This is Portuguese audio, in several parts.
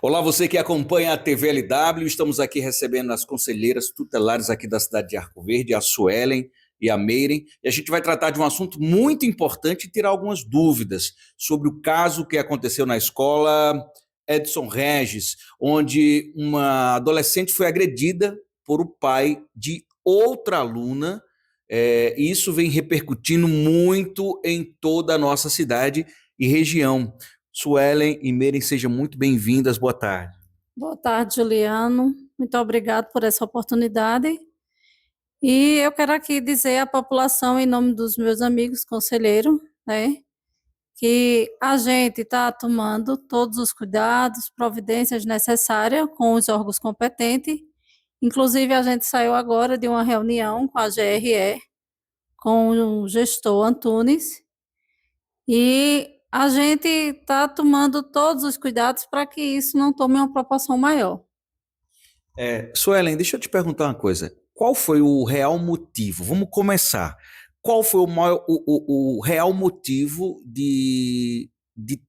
Olá, você que acompanha a TV LW, estamos aqui recebendo as conselheiras tutelares aqui da cidade de Arco Verde, a Suelen e a Meiren, e a gente vai tratar de um assunto muito importante e tirar algumas dúvidas sobre o caso que aconteceu na escola Edson Regis, onde uma adolescente foi agredida por o pai de outra aluna, e isso vem repercutindo muito em toda a nossa cidade e região. Suelen e Meiren, sejam muito bem-vindas. Boa tarde. Boa tarde, Juliano. Muito obrigado por essa oportunidade. E eu quero aqui dizer à população, em nome dos meus amigos conselheiros, né, que a gente está tomando todos os cuidados, providências necessárias com os órgãos competentes. Inclusive, a gente saiu agora de uma reunião com a GRE, com o gestor Antunes, e a gente está tomando todos os cuidados para que isso não tome uma proporção maior. Suelen, deixa eu te perguntar uma coisa. Qual foi o real motivo? Vamos começar. Qual foi o real motivo de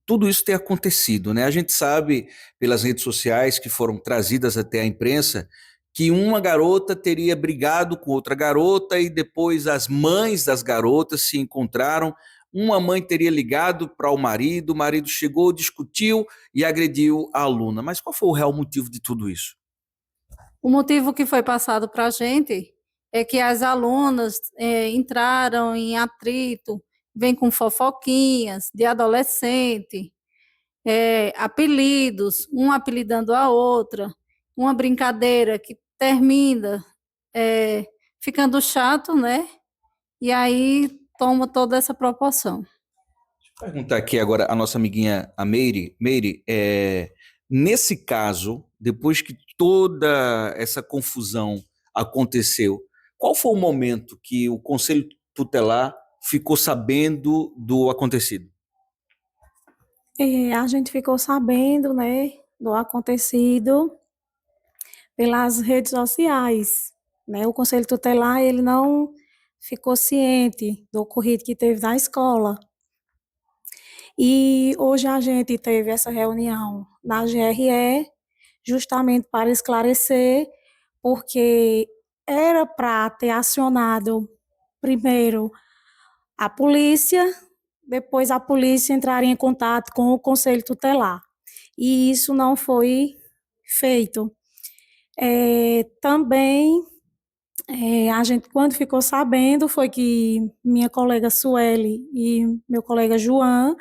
tudo isso ter acontecido, né? A gente sabe, pelas redes sociais que foram trazidas até a imprensa, que uma garota teria brigado com outra garota e depois as mães das garotas se encontraram. Uma mãe teria ligado para o marido chegou, discutiu e agrediu a aluna. Mas qual foi o real motivo de tudo isso? O motivo que foi passado para a gente é que as alunas entraram em atrito, vem com fofoquinhas de adolescente, apelidos, um apelidando a outra, uma brincadeira que termina ficando chato, né? E aí toma toda essa proporção. Vou perguntar aqui agora a nossa amiguinha, a Meire. Meire, nesse caso, depois que toda essa confusão aconteceu, qual foi o momento que o Conselho Tutelar ficou sabendo do acontecido? A gente ficou sabendo, né, do acontecido pelas redes sociais, né? O Conselho Tutelar, ele não ficou ciente do ocorrido que teve na escola. E hoje a gente teve essa reunião na GRE, justamente para esclarecer, porque era para ter acionado primeiro a polícia, depois a polícia entraria em contato com o Conselho Tutelar. E isso não foi feito. Também, a gente, quando ficou sabendo, foi que minha colega Sueli e meu colega João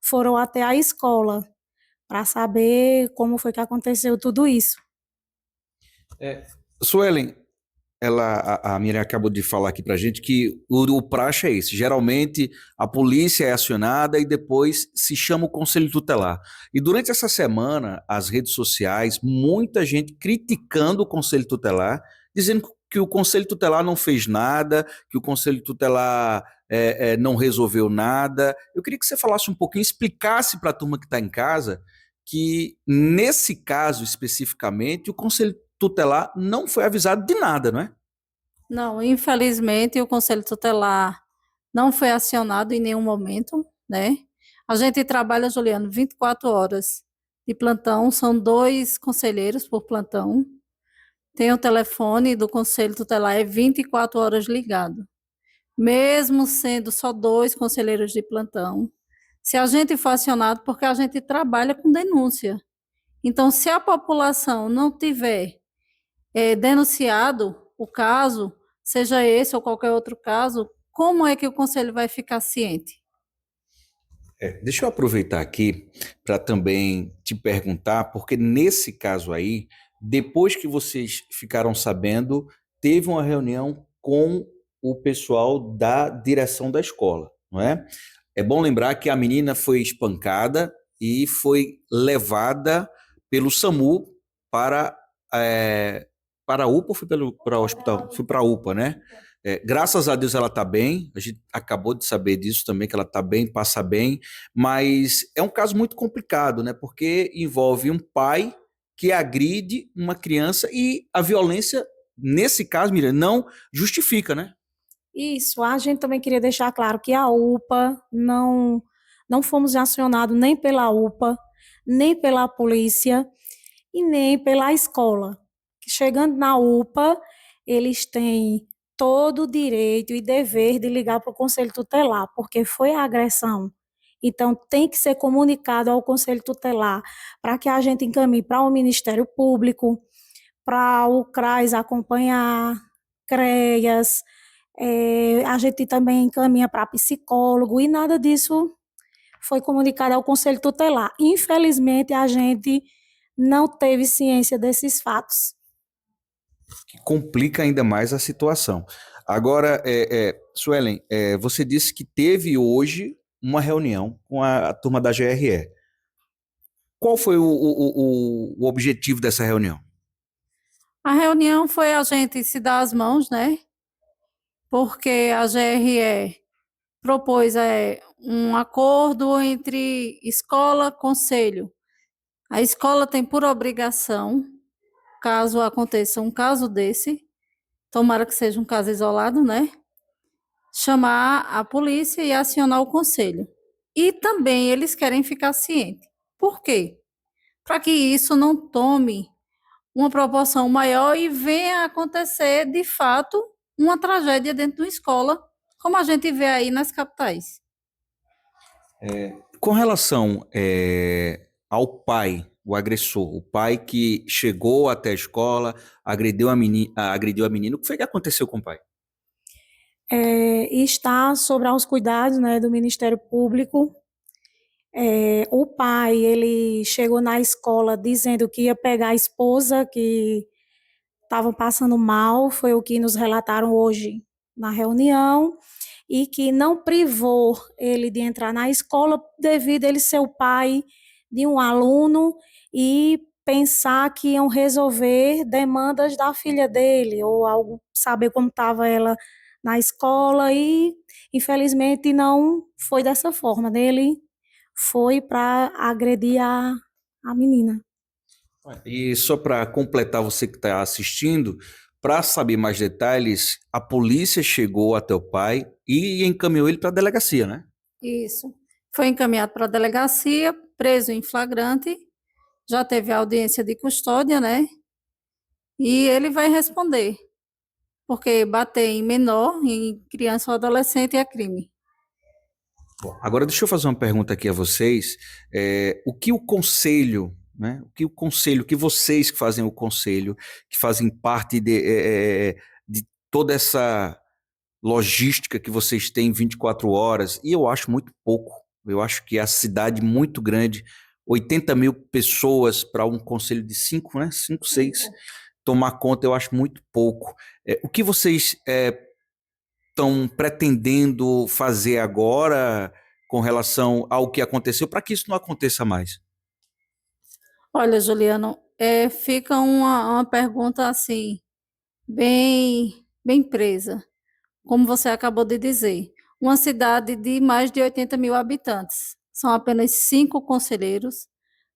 foram até a escola para saber como foi que aconteceu tudo isso. Suelen, a Miriam acabou de falar aqui pra gente que o praxe é esse. Geralmente a polícia é acionada e depois se chama o Conselho Tutelar. E durante essa semana, as redes sociais, muita gente criticando o Conselho Tutelar, dizendo que o Conselho Tutelar não fez nada, que o Conselho Tutelar não resolveu nada. Eu queria que você falasse um pouquinho, explicasse para a turma que está em casa que nesse caso especificamente o Conselho Tutelar não foi avisado de nada, não é? Não, infelizmente o Conselho Tutelar não foi acionado em nenhum momento, né? A gente trabalha, Juliano, 24 horas de plantão, são 2 conselheiros por plantão. Tem o telefone do Conselho Tutelar, é 24 horas ligado. Mesmo sendo só 2 conselheiros de plantão, se a gente for acionado, porque a gente trabalha com denúncia. Então, se a população não tiver denunciado o caso, seja esse ou qualquer outro caso, como é que o conselho vai ficar ciente? Deixa eu aproveitar aqui para também te perguntar, porque nesse caso aí, depois que vocês ficaram sabendo, teve uma reunião com o pessoal da direção da escola, não é? É bom lembrar que a menina foi espancada e foi levada pelo SAMU para, para a UPA ou foi para o hospital? Foi para a UPA, né? Graças a Deus ela está bem, a gente acabou de saber disso também, que ela está bem, passa bem, mas é um caso muito complicado, né? Porque envolve um pai que agride uma criança e a violência, nesse caso, Miriam, não justifica, né? Isso, a gente também queria deixar claro que a UPA não fomos acionados nem pela UPA, nem pela polícia. e nem pela escola. Chegando na UPA, eles têm todo o direito e dever de ligar para o Conselho Tutelar, porque foi a agressão. Então, tem que ser comunicado ao Conselho Tutelar para que a gente encaminhe para o Ministério Público, para o CRAS acompanhar, CREAS, a gente também encaminha para psicólogo e nada disso foi comunicado ao Conselho Tutelar. Infelizmente, a gente não teve ciência desses fatos. Que complica ainda mais a situação. Agora, Suelen, você disse que teve hoje uma reunião com a turma da GRE. Qual foi o objetivo dessa reunião? A reunião foi a gente se dar as mãos, né? Porque a GRE propôs um acordo entre escola e conselho. A escola tem por obrigação, caso aconteça um caso desse, tomara que seja um caso isolado, né? Chamar a polícia e acionar o conselho. E também eles querem ficar cientes. Por quê? Para que isso não tome uma proporção maior e venha a acontecer, de fato, uma tragédia dentro de uma escola, como a gente vê aí nas capitais. Com relação ao pai, o agressor, o pai que chegou até a escola, agrediu a menina, o que foi que aconteceu com o pai? Está sobre aos cuidados, né, do Ministério Público. O pai, ele chegou na escola dizendo que ia pegar a esposa, que estavam passando mal, foi o que nos relataram hoje na reunião, e que não privou ele de entrar na escola devido a ele ser o pai de um aluno e pensar que iam resolver demandas da filha dele, ou algo, saber como estava ela na escola, e infelizmente não foi dessa forma, né? Ele foi para agredir a menina. E só para completar você que está assistindo, para saber mais detalhes, a polícia chegou até o pai e encaminhou ele para a delegacia, né? Isso. Foi encaminhado para a delegacia, preso em flagrante, já teve audiência de custódia, né? E ele vai responder, porque bater em menor, em criança ou adolescente é crime. Bom, agora deixa eu fazer uma pergunta aqui a vocês. O que o conselho, né? O que vocês que fazem o conselho, que fazem parte de toda essa logística que vocês têm 24 horas, e eu acho muito pouco. Eu acho que a cidade muito grande, 80 mil pessoas para um conselho de 5, né? 5, 6, tomar conta, eu acho muito pouco. O que vocês estão pretendendo fazer agora com relação ao que aconteceu para que isso não aconteça mais? Olha, Juliano, fica uma pergunta assim, bem presa, como você acabou de dizer. Uma cidade de mais de 80 mil habitantes. São apenas 5 conselheiros,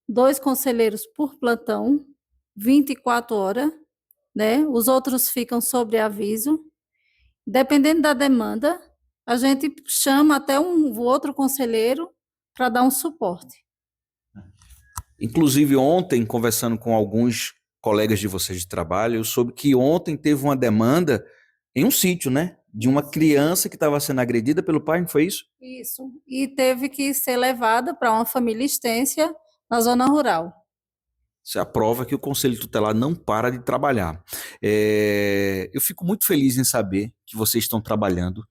2 conselheiros por plantão, 24 horas, né? Os outros ficam sobre aviso. Dependendo da demanda, a gente chama até um outro conselheiro para dar um suporte. Inclusive ontem, conversando com alguns colegas de vocês de trabalho, eu soube que ontem teve uma demanda em um sítio, né? De uma criança que estava sendo agredida pelo pai, não foi isso? Isso. E teve que ser levada para uma família extensa na zona rural. Isso é a prova que o Conselho Tutelar não para de trabalhar. Eu fico muito feliz em saber que vocês estão trabalhando,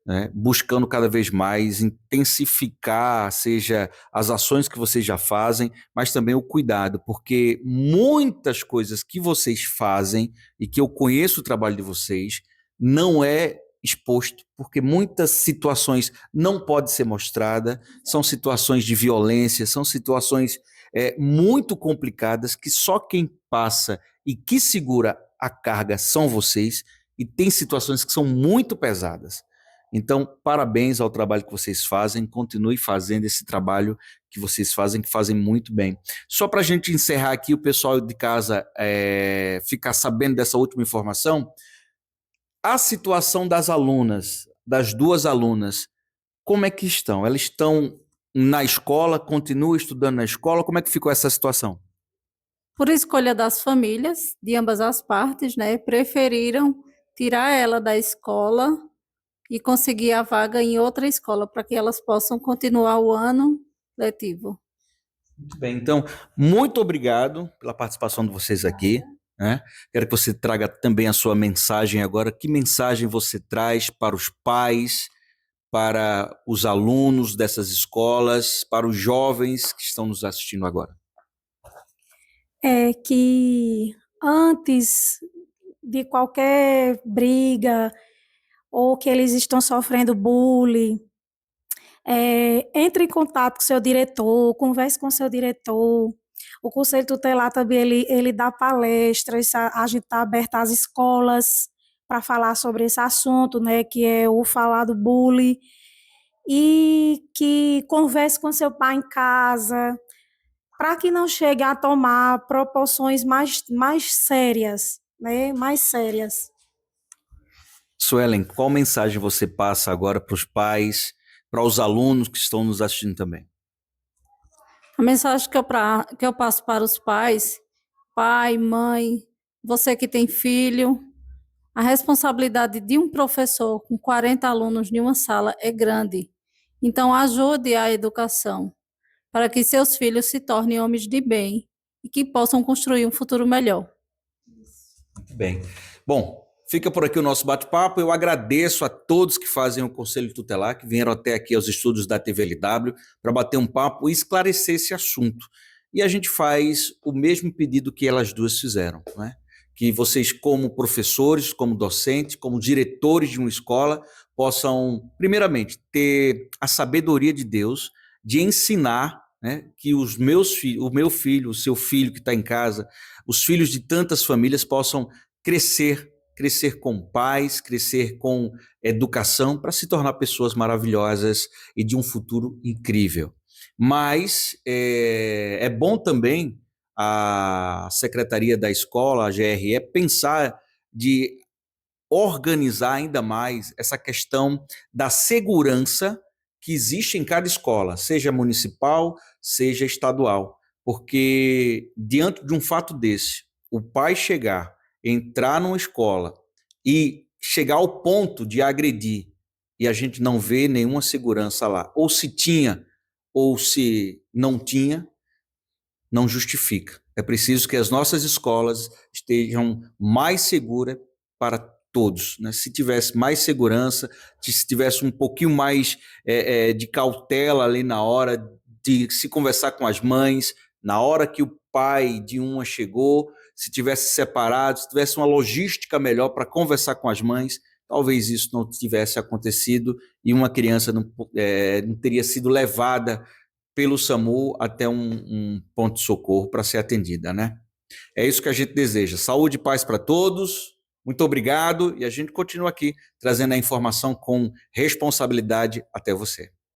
né, buscando cada vez mais intensificar, seja as ações que vocês já fazem, mas também o cuidado, porque muitas coisas que vocês fazem e que eu conheço o trabalho de vocês não é exposto, porque muitas situações não podem ser mostradas, são situações de violência, são situações muito complicadas que só quem passa e que segura a carga são vocês, e tem situações que são muito pesadas. Então, parabéns ao trabalho que vocês fazem, continue fazendo esse trabalho que vocês fazem, que fazem muito bem. Só para a gente encerrar aqui, o pessoal de casa ficar sabendo dessa última informação, a situação das alunas, das 2 alunas, como é que estão? Elas estão na escola, continuam estudando na escola, como é que ficou essa situação? Por escolha das famílias, de ambas as partes, né, preferiram tirar ela da escola e conseguir a vaga em outra escola para que elas possam continuar o ano letivo. Muito bem, então, muito obrigado pela participação de vocês aqui, né? Quero que você traga também a sua mensagem agora. Que mensagem você traz para os pais, para os alunos dessas escolas, para os jovens que estão nos assistindo agora? É que antes de qualquer briga ou que eles estão sofrendo bullying, entre em contato com seu diretor, converse com seu diretor. O Conselho Tutelar também ele dá palestras, a gente está aberto às escolas para falar sobre esse assunto, né, que é o falar do bullying, e que converse com seu pai em casa, para que não chegue a tomar proporções mais sérias, né, mais sérias. Suelen, qual mensagem você passa agora para os pais, para os alunos que estão nos assistindo também? A mensagem que eu passo para os pais, pai, mãe, você que tem filho, a responsabilidade de um professor com 40 alunos em uma sala é grande. Então, ajude a educação para que seus filhos se tornem homens de bem e que possam construir um futuro melhor. Muito bem. Bom, fica por aqui o nosso bate-papo. Eu agradeço a todos que fazem o Conselho Tutelar, que vieram até aqui aos estúdios da TV LW para bater um papo e esclarecer esse assunto. E a gente faz o mesmo pedido que elas duas fizeram, né? Que vocês, como professores, como docentes, como diretores de uma escola, possam, primeiramente, ter a sabedoria de Deus de ensinar, né, que os meus filhos, o meu filho, o seu filho que está em casa, os filhos de tantas famílias possam crescer com paz, crescer com educação para se tornar pessoas maravilhosas e de um futuro incrível. Mas é bom também a Secretaria da Escola, a GRE, pensar de organizar ainda mais essa questão da segurança que existe em cada escola, seja municipal, seja estadual, porque diante de um fato desse, o pai chegar, entrar numa escola e chegar ao ponto de agredir e a gente não vê nenhuma segurança lá, ou se tinha ou se não tinha, não justifica. É preciso que as nossas escolas estejam mais seguras para todos, né? Se tivesse mais segurança, se tivesse um pouquinho mais de cautela ali na hora de se conversar com as mães, na hora que o pai de uma chegou, se tivesse separado, se tivesse uma logística melhor para conversar com as mães, talvez isso não tivesse acontecido e uma criança não teria sido levada pelo SAMU até um ponto de socorro para ser atendida, né? É isso que a gente deseja. Saúde e paz para todos. Muito obrigado e a gente continua aqui trazendo a informação com responsabilidade até você.